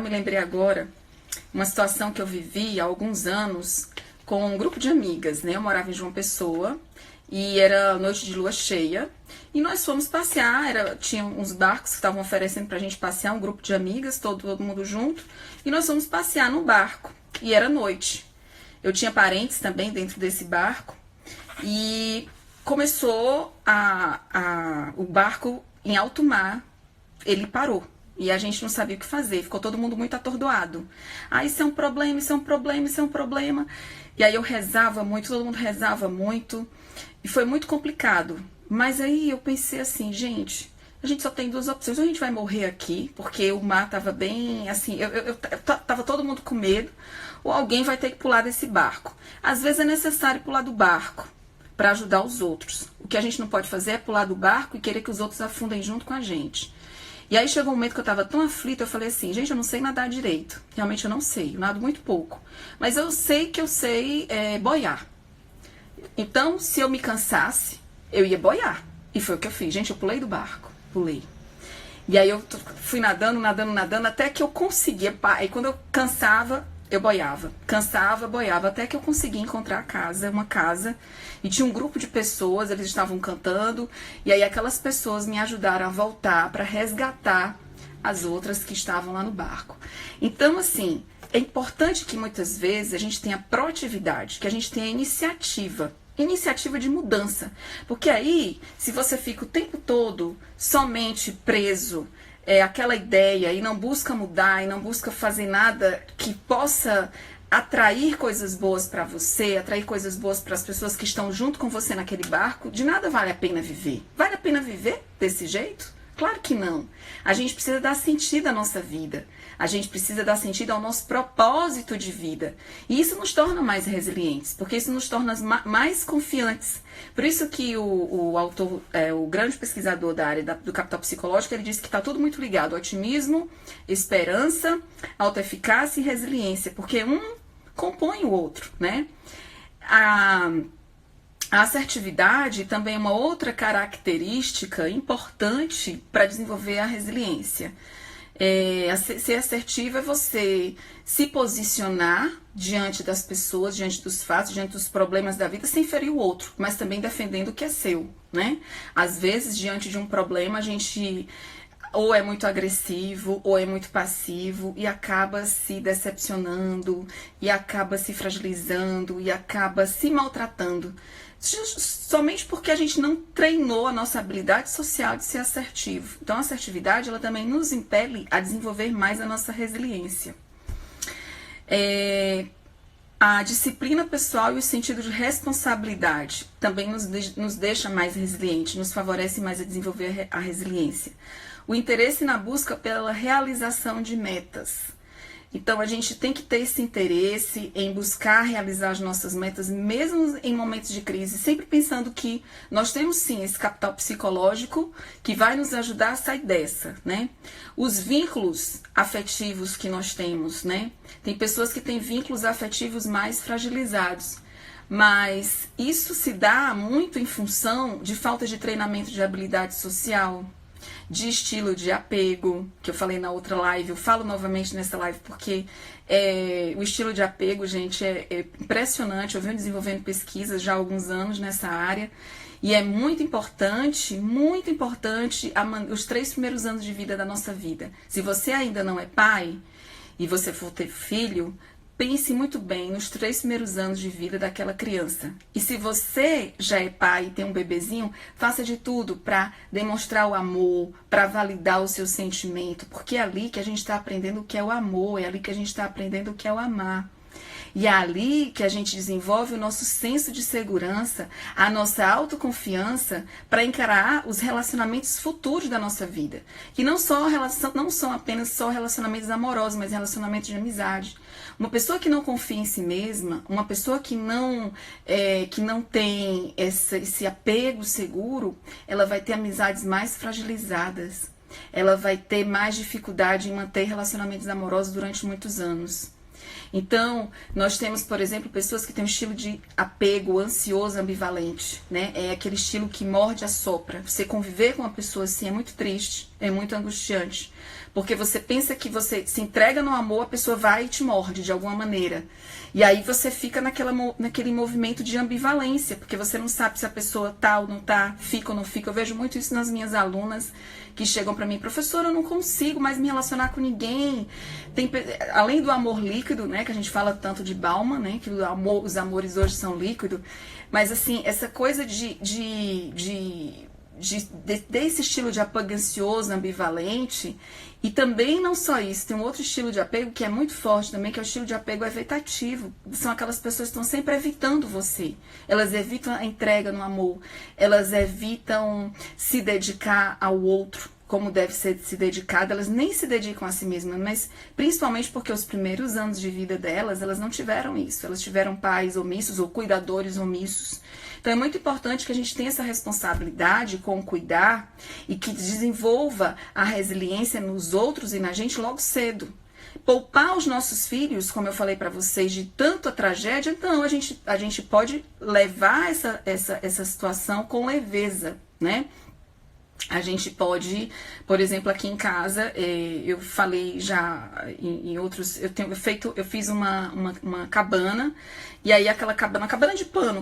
lembrei agora, uma situação que eu vivi há alguns anos com um grupo de amigas, né? Eu morava em João Pessoa e era noite de lua cheia e nós fomos passear, tinha uns barcos que estavam oferecendo pra gente passear, um grupo de amigas, todo mundo junto, e nós fomos passear no barco e era noite. Eu tinha parentes também dentro desse barco e começou o barco em alto mar, ele parou. E a gente não sabia o que fazer, ficou todo mundo muito atordoado. Ah, isso é um problema, isso é um problema, isso é um problema. E aí eu rezava muito, todo mundo rezava muito. E foi muito complicado. Mas aí eu pensei assim, gente, a gente só tem duas opções. Ou a gente vai morrer aqui, porque o mar tava bem, assim, tava todo mundo com medo. Ou alguém vai ter que pular desse barco. Às vezes é necessário pular do barco para ajudar os outros. O que a gente não pode fazer é pular do barco e querer que os outros afundem junto com a gente. E aí chegou um momento que eu tava tão aflita, eu falei assim, gente, eu não sei nadar direito. Realmente eu não sei, eu nado muito pouco. Mas eu sei que eu sei boiar. Então, se eu me cansasse, eu ia boiar. E foi o que eu fiz. Gente, eu pulei do barco. Pulei. E aí eu fui nadando, até que eu conseguia. E quando eu cansava, eu boiava. Cansava, boiava, até que eu consegui encontrar uma casa. E tinha um grupo de pessoas, eles estavam cantando. E aí aquelas pessoas me ajudaram a voltar para resgatar as outras que estavam lá no barco. Então, assim, é importante que muitas vezes a gente tenha proatividade, que a gente tenha iniciativa de mudança. Porque aí, se você fica o tempo todo somente preso aquela ideia e não busca mudar, e não busca fazer nada que possa atrair coisas boas para você, atrair coisas boas para as pessoas que estão junto com você naquele barco, de nada vale a pena viver. Vale a pena viver desse jeito? Claro que não. A gente precisa dar sentido à nossa vida. A gente precisa dar sentido ao nosso propósito de vida. E isso nos torna mais resilientes, porque isso nos torna mais confiantes. Por isso que o autor, o grande pesquisador da área do capital psicológico, ele disse que está tudo muito ligado: otimismo, esperança, autoeficácia e resiliência, porque um compõe o outro, né? A assertividade também é uma outra característica importante para desenvolver a resiliência. Ser assertivo é você se posicionar diante das pessoas, diante dos fatos, diante dos problemas da vida, sem ferir o outro, mas também defendendo o que é seu, né? Às vezes, diante de um problema, a gente ou é muito agressivo, ou é muito passivo, e acaba se decepcionando, e acaba se fragilizando, e acaba se maltratando. Somente porque a gente não treinou a nossa habilidade social de ser assertivo. Então a assertividade, ela também nos impele a desenvolver mais a nossa resiliência. A disciplina pessoal e o sentido de responsabilidade também nos deixa mais resiliente, nos favorece mais a desenvolver a resiliência. O interesse na busca pela realização de metas. Então, a gente tem que ter esse interesse em buscar realizar as nossas metas, mesmo em momentos de crise, sempre pensando que nós temos sim esse capital psicológico que vai nos ajudar a sair dessa, né? Os vínculos afetivos que nós temos, né? Tem pessoas que têm vínculos afetivos mais fragilizados, mas isso se dá muito em função de falta de treinamento de habilidade social, de estilo de apego, que eu falei na outra live, eu falo novamente nessa live porque o estilo de apego, gente, é impressionante. Eu venho desenvolvendo pesquisas já há alguns anos nessa área e é muito importante os 3 primeiros anos de vida da nossa vida. Se você ainda não é pai e você for ter filho, pense muito bem nos 3 primeiros anos de vida daquela criança. E se você já é pai e tem um bebezinho, faça de tudo para demonstrar o amor, para validar o seu sentimento, porque é ali que a gente está aprendendo o que é o amor, é ali que a gente está aprendendo o que é o amar. E é ali que a gente desenvolve o nosso senso de segurança, a nossa autoconfiança para encarar os relacionamentos futuros da nossa vida. Que não são apenas só relacionamentos amorosos, mas relacionamentos de amizade. Uma pessoa que não confia em si mesma, uma pessoa que não tem esse apego seguro, ela vai ter amizades mais fragilizadas. Ela vai ter mais dificuldade em manter relacionamentos amorosos durante muitos anos. Então, nós temos, por exemplo, pessoas que têm um estilo de apego ansioso ambivalente, né? É aquele estilo que morde e assopra. Você conviver com uma pessoa assim é muito triste, é muito angustiante. Porque você pensa que você se entrega no amor, a pessoa vai e te morde de alguma maneira. E aí você fica naquele movimento de ambivalência, porque você não sabe se a pessoa tá ou não tá, fica ou não fica. Eu vejo muito isso nas minhas alunas que chegam para mim: professora, eu não consigo mais me relacionar com ninguém. Além do amor líquido, né, que a gente fala tanto de Bauman, né, que os amores hoje são líquidos, mas assim, essa coisa desse estilo de apego ansioso, ambivalente. E também não só isso, tem um outro estilo de apego que é muito forte também, que é o estilo de apego evitativo. São aquelas pessoas que estão sempre evitando você. Elas evitam a entrega no amor, elas evitam se dedicar ao outro como deve ser se dedicado. Elas nem se dedicam a si mesmas, mas principalmente porque os primeiros anos de vida delas, elas não tiveram isso. Elas tiveram pais omissos ou cuidadores omissos. Então é muito importante que a gente tenha essa responsabilidade com cuidar e que desenvolva a resiliência nos outros e na gente logo cedo. Poupar os nossos filhos, como eu falei para vocês, de tanta tragédia, então a gente pode levar essa situação com leveza, né? A gente pode, por exemplo, aqui em casa, eu falei já em outros, eu fiz uma cabana, e aí aquela cabana, uma cabana de pano,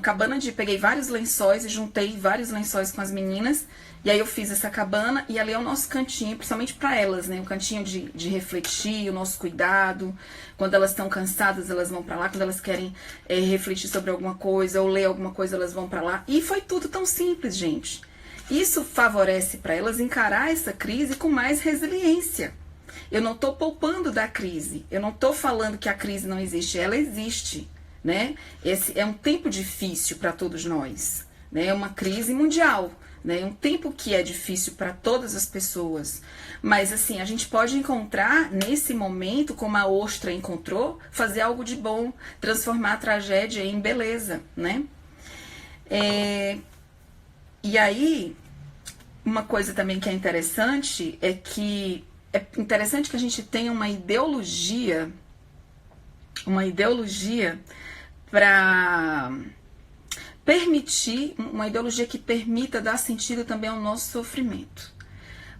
peguei vários lençóis e juntei vários lençóis com as meninas, e aí eu fiz essa cabana, e ali é o nosso cantinho, principalmente para elas, né, um cantinho de refletir, o nosso cuidado. Quando elas estão cansadas, elas vão para lá, quando elas querem refletir sobre alguma coisa, ou ler alguma coisa, elas vão para lá, e foi tudo tão simples, gente. Isso favorece para elas encarar essa crise com mais resiliência. Eu não estou poupando da crise. Eu não estou falando que a crise não existe. Ela existe, né? Esse é um tempo difícil para todos nós, né? É uma crise mundial, né? É um tempo que é difícil para todas as pessoas. Mas, assim, a gente pode encontrar nesse momento, como a ostra encontrou, fazer algo de bom, transformar a tragédia em beleza, né? E aí, uma coisa também que é interessante é interessante que a gente tenha uma ideologia para permitir, uma ideologia que permita dar sentido também ao nosso sofrimento.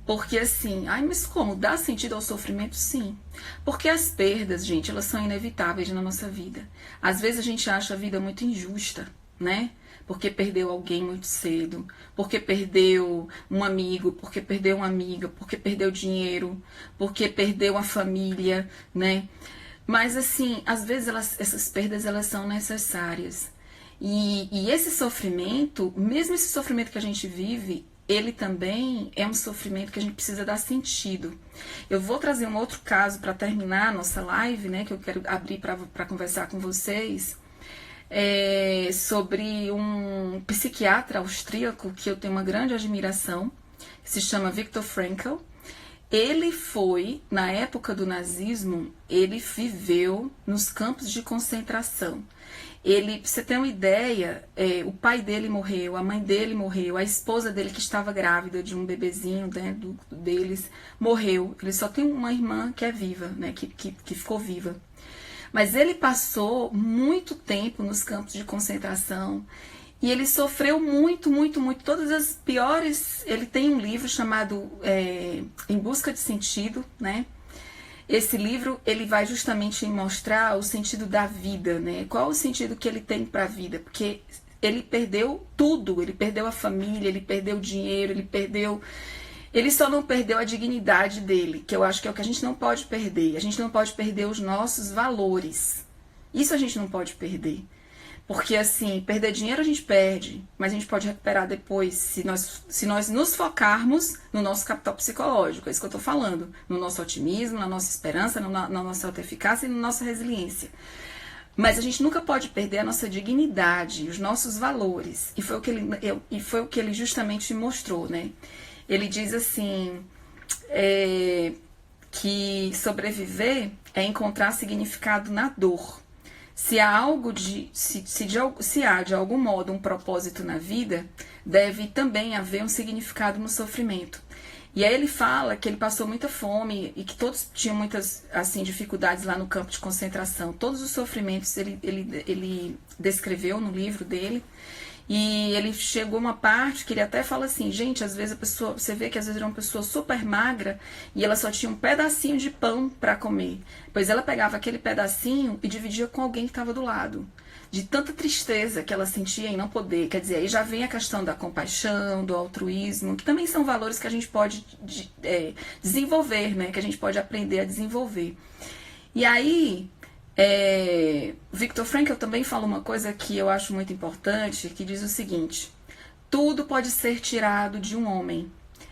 Porque assim, mas como? Dá sentido ao sofrimento? Sim. Porque as perdas, gente, elas são inevitáveis na nossa vida. Às vezes a gente acha a vida muito injusta, né? Porque perdeu alguém muito cedo, porque perdeu um amigo, porque perdeu uma amiga, porque perdeu dinheiro, porque perdeu a família, né? Mas assim, às vezes essas perdas elas são necessárias. E esse sofrimento, mesmo esse sofrimento que a gente vive, ele também é um sofrimento que a gente precisa dar sentido. Eu vou trazer um outro caso para terminar a nossa live, né? Que eu quero abrir para conversar com vocês. Sobre um psiquiatra austríaco que eu tenho uma grande admiração, que se chama Viktor Frankl. Ele foi, na época do nazismo, ele viveu nos campos de concentração. Pra você ter uma ideia, o pai dele morreu, a mãe dele morreu, a esposa dele que estava grávida de um bebezinho, né, deles, morreu. Ele só tem uma irmã que é viva, né, que ficou viva. Mas ele passou muito tempo nos campos de concentração e ele sofreu muito, muito, muito. Todas as piores... Ele tem um livro chamado Em Busca de Sentido, né? Esse livro, ele vai justamente mostrar o sentido da vida, né? Qual o sentido que ele tem para a vida? Porque ele perdeu tudo. Ele perdeu a família, ele perdeu o dinheiro, ele só não perdeu a dignidade dele, que eu acho que é o que a gente não pode perder. A gente não pode perder os nossos valores. Isso a gente não pode perder. Porque, assim, perder dinheiro a gente perde, mas a gente pode recuperar depois se nós nos focarmos no nosso capital psicológico. É isso que eu tô falando. No nosso otimismo, na nossa esperança, na nossa autoeficácia e na nossa resiliência. Mas a gente nunca pode perder a nossa dignidade, os nossos valores. E foi o que ele justamente mostrou, né? Ele diz assim, que sobreviver é encontrar significado na dor. Se há de algum modo um propósito na vida, deve também haver um significado no sofrimento. E aí ele fala que ele passou muita fome e que todos tinham muitas assim, dificuldades lá no campo de concentração. Todos os sofrimentos ele descreveu no livro dele. E ele chegou a uma parte que ele até fala assim, gente, às vezes a pessoa, você vê que às vezes era uma pessoa super magra e ela só tinha um pedacinho de pão para comer. Pois ela pegava aquele pedacinho e dividia com alguém que estava do lado. De tanta tristeza que ela sentia em não poder. Quer dizer, aí já vem a questão da compaixão, do altruísmo, que também são valores que a gente pode desenvolver, né? Que a gente pode aprender a desenvolver. E aí... Viktor Frankl também fala uma coisa que eu acho muito importante, que diz o seguinte: tudo pode ser tirado de um homem,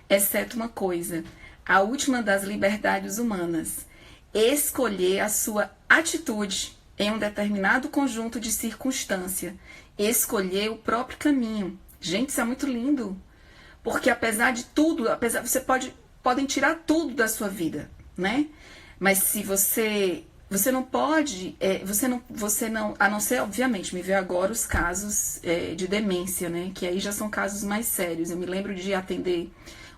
exceto uma coisa, a última das liberdades humanas, escolher a sua atitude em um determinado conjunto de circunstância, escolher o próprio caminho. Gente, isso é muito lindo, porque apesar de tudo, podem tirar tudo da sua vida, né? Mas se você não pode, você não, a não ser, obviamente, me veio agora os casos de demência, né? Que aí já são casos mais sérios. Eu me lembro de atender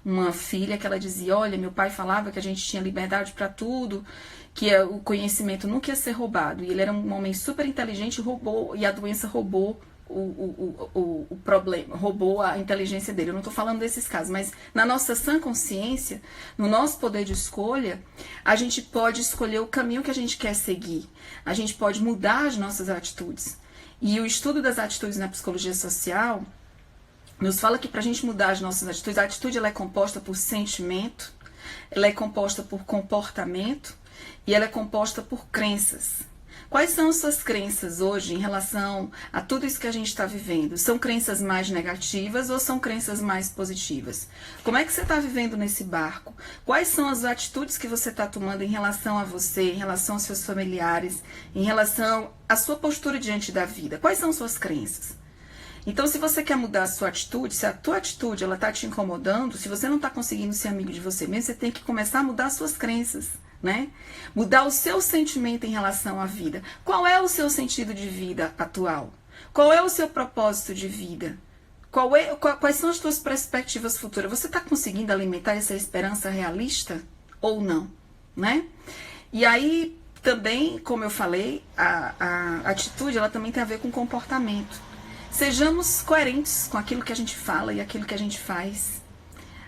uma filha que ela dizia, olha, meu pai falava que a gente tinha liberdade para tudo, que o conhecimento nunca ia ser roubado. E ele era um homem super inteligente, e a doença roubou o problema, roubou a inteligência dele. Eu não estou falando desses casos, mas na nossa sã consciência, no nosso poder de escolha, a gente pode escolher o caminho que a gente quer seguir. A gente pode mudar as nossas atitudes. E o estudo das atitudes na psicologia social nos fala que para a gente mudar as nossas atitudes, a atitude ela é composta por sentimento, ela é composta por comportamento e ela é composta por crenças. Quais são as suas crenças hoje em relação a tudo isso que a gente está vivendo? São crenças mais negativas ou são crenças mais positivas? Como é que você está vivendo nesse barco? Quais são as atitudes que você está tomando em relação a você, em relação aos seus familiares, em relação à sua postura diante da vida? Quais são suas crenças? Então, se você quer mudar a sua atitude, se a tua atitude ela está te incomodando, se você não está conseguindo ser amigo de você mesmo, você tem que começar a mudar as suas crenças, né? Mudar o seu sentimento em relação à vida. Qual é o seu sentido de vida atual? Qual é o seu propósito de vida? Quais são as suas perspectivas futuras? Você está conseguindo alimentar essa esperança realista ou não, né? E aí, também, como eu falei, a atitude ela também tem a ver com comportamento. Sejamos coerentes com aquilo que a gente fala e aquilo que a gente faz,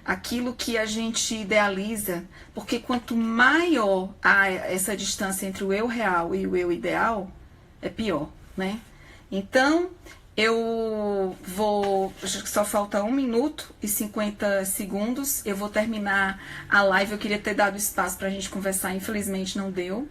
aquilo que a gente idealiza, porque quanto maior há essa distância entre o eu real e o eu ideal, é pior, né? Então, só falta 1 minuto e 50 segundos, eu vou terminar a live. Eu queria ter dado espaço para a gente conversar, infelizmente não deu.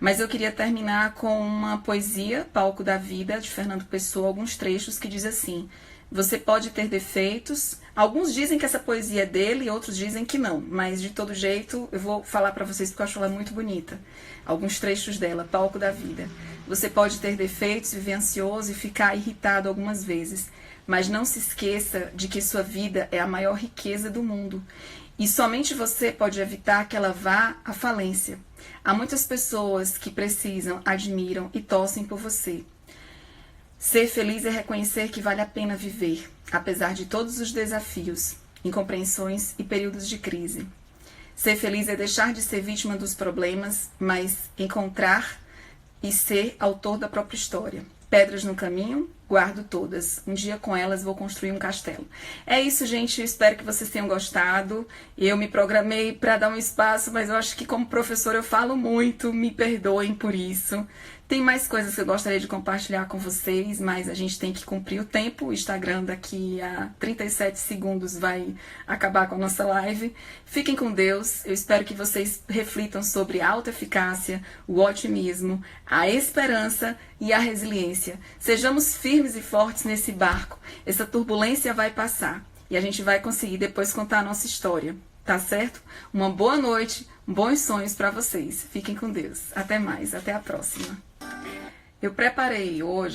Mas eu queria terminar com uma poesia, Palco da Vida, de Fernando Pessoa, alguns trechos que diz assim: você pode ter defeitos. Alguns dizem que essa poesia é dele, outros dizem que não. Mas, de todo jeito, eu vou falar para vocês porque eu acho ela muito bonita. Alguns trechos dela, Palco da Vida. Você pode ter defeitos, viver ansioso e ficar irritado algumas vezes. Mas não se esqueça de que sua vida é a maior riqueza do mundo. E somente você pode evitar que ela vá à falência. Há muitas pessoas que precisam, admiram e torcem por você. Ser feliz é reconhecer que vale a pena viver, apesar de todos os desafios, incompreensões e períodos de crise. Ser feliz é deixar de ser vítima dos problemas, mas encontrar e ser autor da própria história. Pedras no caminho, guardo todas. Um dia com elas vou construir um castelo. É isso, gente. Eu espero que vocês tenham gostado. Eu me programei para dar um espaço, mas eu acho que como professora eu falo muito. Me perdoem por isso. Tem mais coisas que eu gostaria de compartilhar com vocês, mas a gente tem que cumprir o tempo. O Instagram daqui a 37 segundos vai acabar com a nossa live. Fiquem com Deus. Eu espero que vocês reflitam sobre a autoeficácia, o otimismo, a esperança e a resiliência. Sejamos firmes e fortes nesse barco. Essa turbulência vai passar e a gente vai conseguir depois contar a nossa história. Tá certo? Uma boa noite, bons sonhos para vocês. Fiquem com Deus. Até mais, até a próxima. Eu preparei hoje